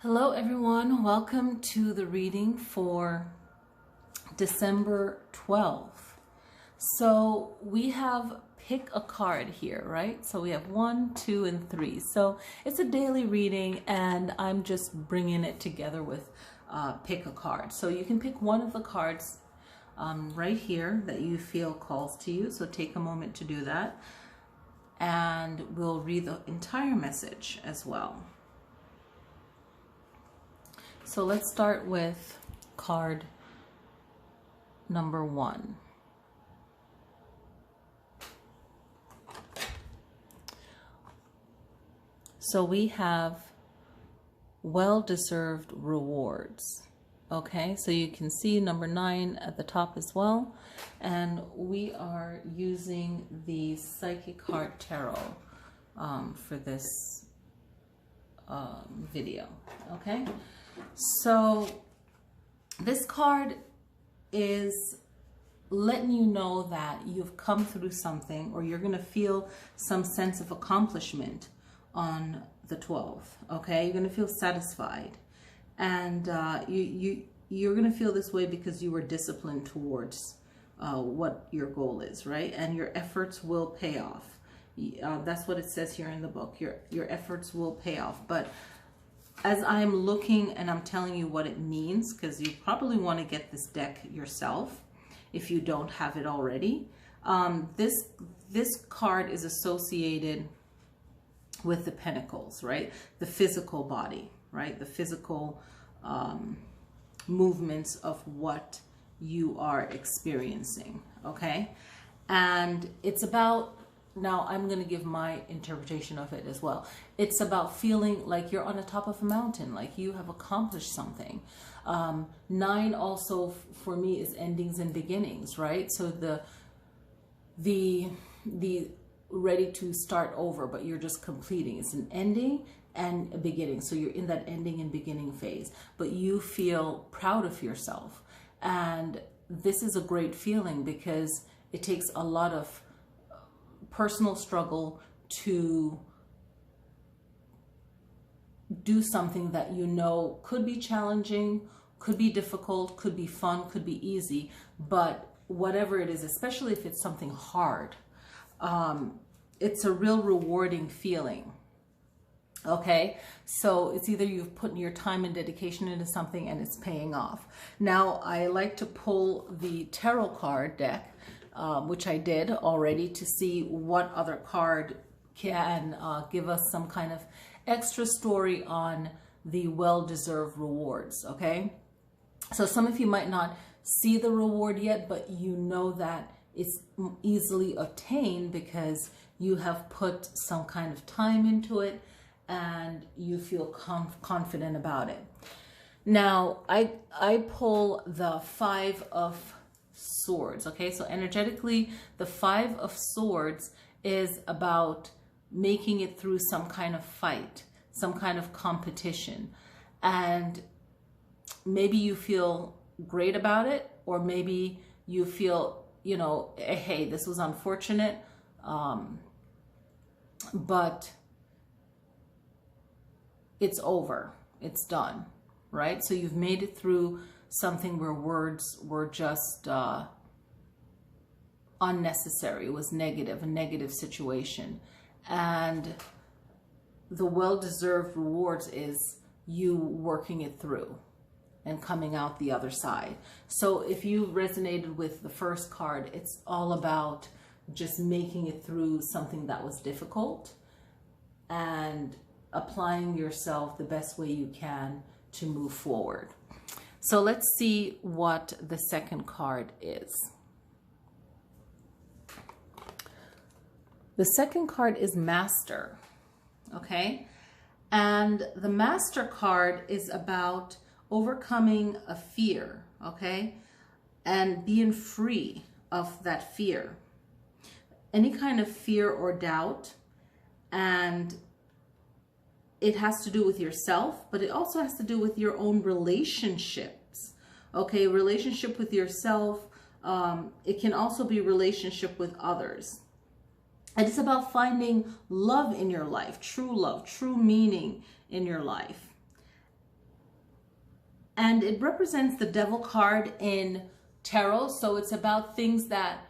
Hello everyone, welcome to the reading for December 12th. So we have pick a card here, right? So we have 1, 2, and 3. So it's a daily reading and I'm just bringing it together with pick a card. So you can pick one of the cards right here that you feel calls to you. So take a moment to do that and we'll read the entire message as well. So let's start with card number 1. So we have well-deserved rewards. Okay, so you can see number 9 at the top as well. And we are using the Psychic Heart Tarot for this video. Okay. So this card is letting you know that you've come through something, or you're going to feel some sense of accomplishment on the 12th. Okay, you're going to feel satisfied, and you're going to feel this way because you were disciplined towards what your goal is, right? And your efforts will pay off. That's what it says here in the book. Your efforts will pay off, but as I'm looking and I'm telling you what it means, because you probably want to get this deck yourself if you don't have it already. This card is associated with the Pentacles, right? The physical body, right? The physical movements of what you are experiencing, okay? And it's about, now I'm going to give my interpretation of it as well. It's about feeling like you're on the top of a mountain, like you have accomplished something. 9 also for me is endings and beginnings, right? So the ready to start over, but you're just completing. It's an ending and a beginning. So you're in that ending and beginning phase, but you feel proud of yourself. And this is a great feeling because it takes a lot of personal struggle to do something that you know could be challenging, could be difficult, could be fun, could be easy, but whatever it is, especially if it's something hard, it's a real rewarding feeling. Okay, so it's either you've put your time and dedication into something and it's paying off. Now I like to pull the tarot card deck, which I did already, to see what other card can give us some kind of extra story on the well-deserved rewards, okay? So some of you might not see the reward yet, but you know that it's easily obtained because you have put some kind of time into it and you feel confident about it. Now, I pull the 5 of Swords. Okay, so energetically the 5 of Swords is about making it through some kind of fight, some kind of competition, and maybe you feel great about it, or maybe you feel, you know, hey, this was unfortunate, but it's over, it's done, right? So you've made it through something where words were just unnecessary. It was negative, a negative situation. And the well-deserved rewards is you working it through and coming out the other side. So if you resonated with the first card, it's all about just making it through something that was difficult and applying yourself the best way you can to move forward. So let's see what the second card is. The second card is Master, okay? And the Master card is about overcoming a fear, okay? And being free of that fear. Any kind of fear or doubt, and it has to do with yourself, but it also has to do with your own relationships. Okay, relationship with yourself. It can also be relationship with others. And it's about finding love in your life, true love, true meaning in your life. And it represents the Devil card in tarot. So it's about things that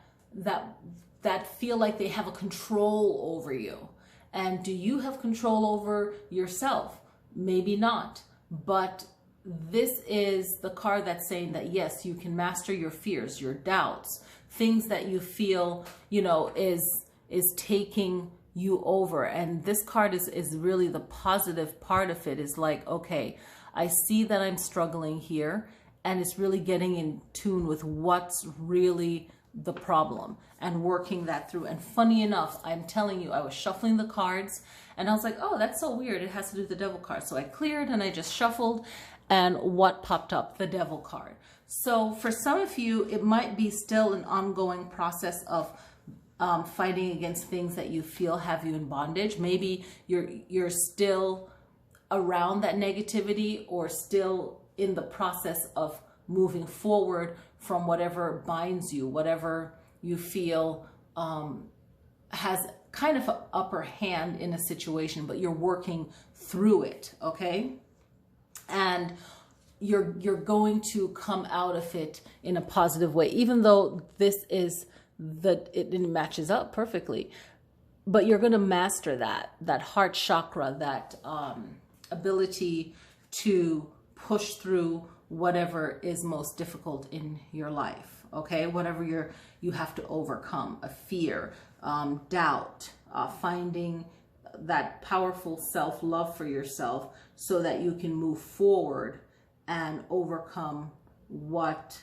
feel like they have a control over you. And do you have control over yourself? Maybe not. But this is the card that's saying that, yes, you can master your fears, your doubts, things that you feel, you know, is taking you over. And this card is really the positive part of it, is like, okay, I see that I'm struggling here, and it's really getting in tune with what's really the problem and working that through. And funny enough, I'm telling you, I was shuffling the cards and I was like, oh, that's so weird. It has to do with the Devil card. So I cleared and I just shuffled, and what popped up? The Devil card. So for some of you, it might be still an ongoing process of fighting against things that you feel have you in bondage. Maybe you're still around that negativity, or still in the process of moving forward from whatever binds you, whatever you feel has kind of an upper hand in a situation, but you're working through it, okay? And you're going to come out of it in a positive way, even though this is it matches up perfectly. But you're going to master that heart chakra, that ability to push through whatever is most difficult in your life, okay? Whatever you have to overcome, a fear, doubt, finding that powerful self-love for yourself so that you can move forward and overcome what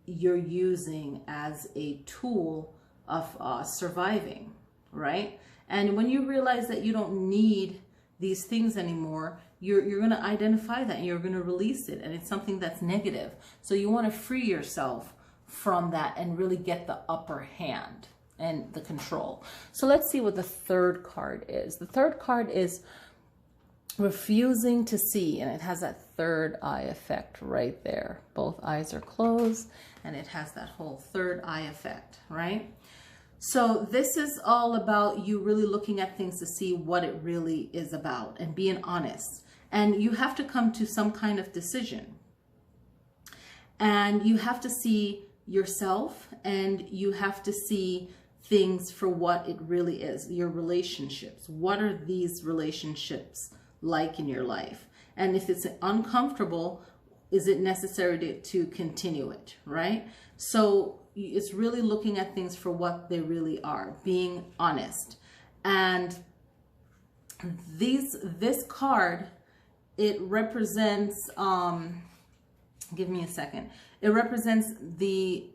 you're using as a tool of surviving, right? And when you realize that you don't need these things anymore, you're going to identify that and you're going to release it, and it's something that's negative. So you want to free yourself from that and really get the upper hand and the control. So let's see what the third card is. The third card is refusing to see, and it has that third eye effect right there. Both eyes are closed and it has that whole third eye effect, right? So this is all about you really looking at things to see what it really is about and being honest. And you have to come to some kind of decision. And you have to see yourself, and you have to see things for what it really is. Your relationships. What are these relationships like in your life? And if it's uncomfortable, is it necessary to continue it, right? So it's really looking at things for what they really are, being honest. And this card, it represents, give me a second. It represents the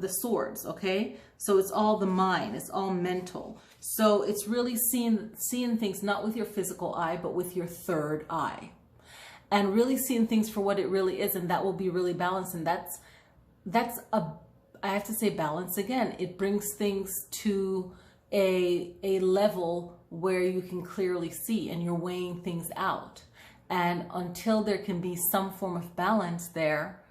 swords, okay? So it's all the mind, it's all mental. So it's really seeing things not with your physical eye, but with your third eye. And really seeing things for what it really is, and that will be really balanced. And I have to say balance again. It brings things to a level where you can clearly see and you're weighing things out. And until there can be some form of balance there,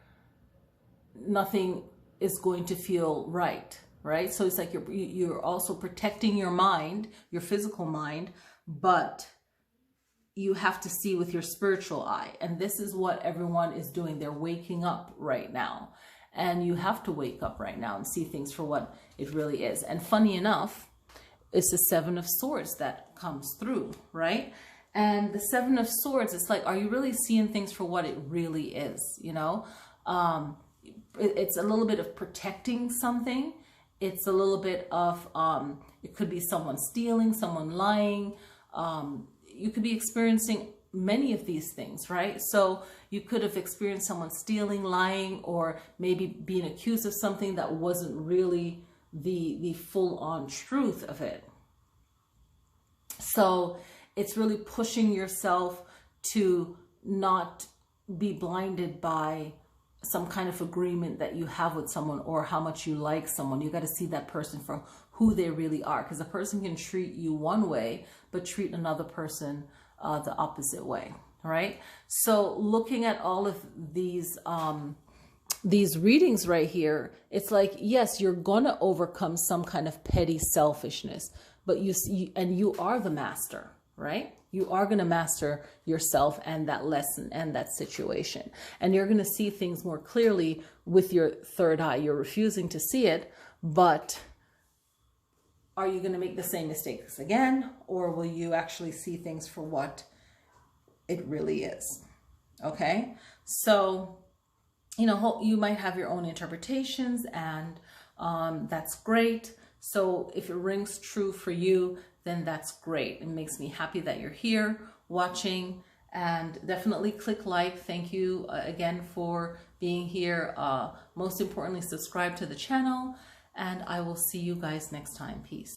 nothing is going to feel right, right? So it's like you're also protecting your mind, your physical mind, but you have to see with your spiritual eye. And this is what everyone is doing. They're waking up right now. And you have to wake up right now and see things for what it really is. And funny enough, it's the Seven of Swords that comes through, right? And the Seven of Swords, it's like, are you really seeing things for what it really is? You know, it's a little bit of protecting something. It's a little bit of, it could be someone stealing, someone lying. You could be experiencing many of these things, right? So you could have experienced someone stealing, lying, or maybe being accused of something that wasn't really the full-on truth of it. So it's really pushing yourself to not be blinded by some kind of agreement that you have with someone or how much you like someone. You got to see that person for who they really are, because a person can treat you one way but treat another person the opposite way, right? So looking at all of these readings right here, it's like, yes, you're gonna overcome some kind of petty selfishness, but you are the master, right? You are going to master yourself and that lesson and that situation. And you're going to see things more clearly with your third eye. You're refusing to see it, but are you going to make the same mistakes again? Or will you actually see things for what it really is? Okay. So, you know, you might have your own interpretations, and that's great. So if it rings true for you, then that's great. It makes me happy that you're here watching, and definitely click like. Thank you again for being here. Most importantly, subscribe to the channel, and I will see you guys next time. Peace.